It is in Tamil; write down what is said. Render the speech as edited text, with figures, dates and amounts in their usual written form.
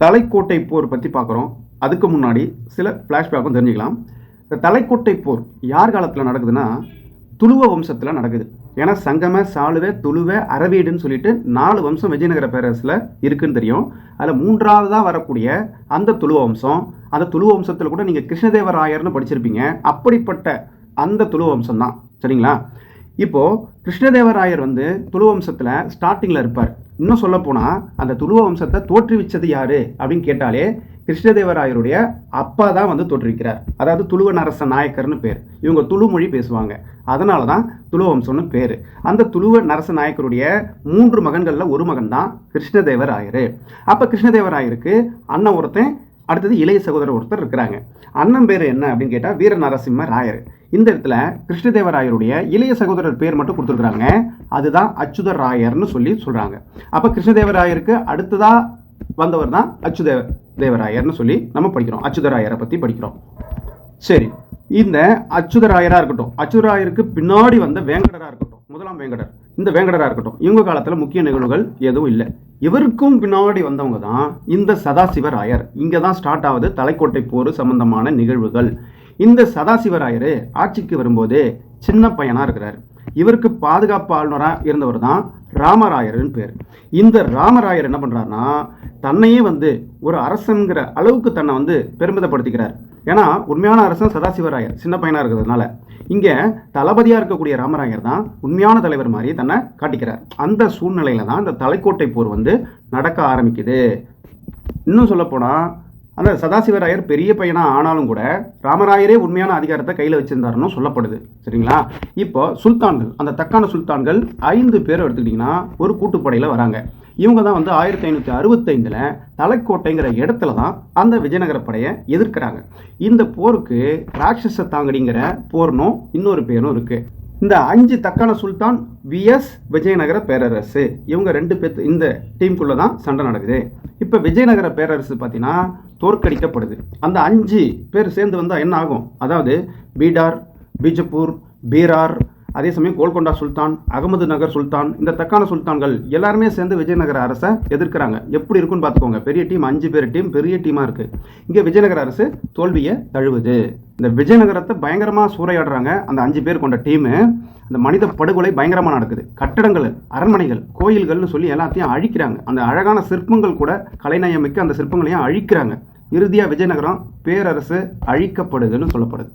தலைக்கோட்டை போர் பற்றி பார்க்குறோம். அதுக்கு முன்னாடி சில ஃப்ளாஷ்பேக்கும் தெரிஞ்சுக்கலாம். இந்த தலைக்கோட்டை போர் யார் காலத்தில் நடக்குதுன்னா துளுவ வம்சத்தில் நடக்குது. ஏன்னா சங்கம, சாளுவ, துளுவ, அரவீடுன்னு சொல்லிட்டு 4 வம்சம் விஜயநகர பேரரசில் இருக்குன்னு தெரியும். அதில் 3ஆவதாக வரக்கூடிய அந்த துளுவ வம்சம், அந்த துளுவ வம்சத்தில் கூட நீங்கள் கிருஷ்ணதேவராயர்னு படிச்சிருப்பீங்க. அப்படிப்பட்ட அந்த துளுவ வம்சம் தான். சரிங்களா? இப்போது கிருஷ்ணதேவராயர் துளுவ வம்சத்தில் ஸ்டார்டிங்கில் இருப்பார். இன்னும் சொல்லப்போனால் அந்த துளுவ வம்சத்தை தோற்றுவிச்சது யார் அப்படின்னு கேட்டாலே கிருஷ்ணதேவராயருடைய அப்பா தான் தோற்றுவிக்கிறார். அதாவது துளுவ நரச நாயக்கர்னு பேர். இவங்க துளு மொழி பேசுவாங்க. அதனால தான் துளுவ வம்சம்னு பேர். அந்த துளுவ நரச நாயக்கருடைய 3 மகன்களில் ஒரு மகன் தான் கிருஷ்ணதேவராயர். அப்போ கிருஷ்ணதேவராயருக்கு அண்ணன் ஒருத்தன், அடுத்தது இளைய சகோதரர் ஒருத்தர் இருக்கிறாங்க. அண்ணன் பேர் என்ன அப்படின்னு கேட்டால் வீர நரசிம்ம ராயர். இந்த இடத்துல கிருஷ்ணதேவராயருடைய இளைய சகோதரர் பேர் மட்டும் கொடுத்துருக்குறாங்க. அதுதான் அச்சுத ராயர்னு சொல்கிறாங்க. அப்போ கிருஷ்ணதேவராயருக்கு அடுத்ததாக வந்தவர் தான் தேவராயர்னு சொல்லி நம்ம படிக்கிறோம். அச்சுதராயரை பற்றி படிக்கிறோம். சரி, இந்த அச்சுதராயராக இருக்கட்டும், அச்சுதராயருக்கு பின்னாடி வந்த வேங்கடராக இருக்கட்டும், முதலாம் வேங்கடர், இந்த வேங்கடராக இருக்கட்டும், இவங்க காலத்தில் முக்கிய நிகழ்வுகள் எதுவும் இல்லை. இவருக்கும் பின்னாடி வந்தவங்க தான் இந்த சதாசிவராயர். இங்கே தான் ஸ்டார்ட் ஆகுது தலைக்கோட்டை போர் சம்பந்தமான நிகழ்வுகள். இந்த சதாசிவராயர் ஆட்சிக்கு வரும்போது சின்ன பையனாக இருக்கிறார். இவருக்கு பாதுகாப்பு ஆளுநராக இருந்தவர் தான் ராமராயர்னு பேர். இந்த ராமராயர் என்ன பண்ணுறாருன்னா தன்னையே ஒரு அரசன்கிற அளவுக்கு தன்னை பெருமிதப்படுத்திக்கிறார். ஏன்னா உண்மையான அரசன் சதாசிவராயர் சின்ன பையனாக இருக்கிறதுனால இங்கே தளபதியாக இருக்கக்கூடிய ராமராயர் தான் உண்மையான தலைவர் மாதிரி தன்னை காட்டிக்கிறார். அந்த சூழ்நிலையில தான் இந்த தலைக்கோட்டை போர் நடக்க ஆரம்பிக்குது. இன்னும் சொல்லப்போனால் அந்த சதாசிவராயர் பெரிய பையனாக ஆனாலும் கூட ராமராயரே உண்மையான அதிகாரத்தை கையில் வச்சிருந்தாருன்னு சொல்லப்படுது. சரிங்களா? இப்போ சுல்தான்கள், அந்த தக்கான சுல்தான்கள் 5 பேர் எடுத்துக்கிட்டிங்கன்னா ஒரு கூட்டுப்படையில் வராங்க. இவங்க தான் 1565 தலைக்கோட்டைங்கிற இடத்துல தான் அந்த விஜயநகர படையை எதிர்க்கிறாங்க. இந்த போருக்கு ராட்சச தாங்கடிங்கிற போர்னும் இன்னொரு பேரும் இருக்குது. இந்த 5 தக்கான சுல்தான் விஎஸ் விஜயநகர பேரரசு, இவங்க 2 பேர் இந்த டீமுக்குள்ளே தான் சண்டை நடக்குது. இப்போ விஜயநகர பேரரசு பார்த்தீங்கன்னா தோற்கடிக்கப்படுது. அந்த 5 பேர் சேர்ந்து என்ன ஆகும்? அதாவது பீடார், பீஜப்பூர், பீரார், அதே சமயம் கோல்கொண்டா சுல்தான், அகமது நகர் சுல்தான், இந்த தக்கான சுல்தான்கள் எல்லாருமே சேர்ந்து விஜயநகர அரசை எதிர்க்கிறாங்க. எப்படி இருக்குன்னு பார்த்துக்கோங்க. பெரிய டீம், 5 பேர் டீம், பெரிய டீமாக இருக்குது. இங்கே விஜயநகர அரசு தோல்வியை தழுவுது. இந்த விஜயநகரத்தை பயங்கரமாக சூறையாடுறாங்க அந்த 5 பேர் கொண்ட டீமு. அந்த மனித படுகொலை பயங்கரமாக நடக்குது. கட்டடங்கள், அரண்மனைகள், கோயில்கள்னு சொல்லி எல்லாத்தையும் அழிக்கிறாங்க. அந்த அழகான சிற்பங்கள் கூட, கலைநயமிக்க அந்த சிற்பங்களையும் அழிக்கிறாங்க. இறுதியாக விஜயநகரம் பேரரசு அழிக்கப்படுதுன்னு சொல்லப்படுது.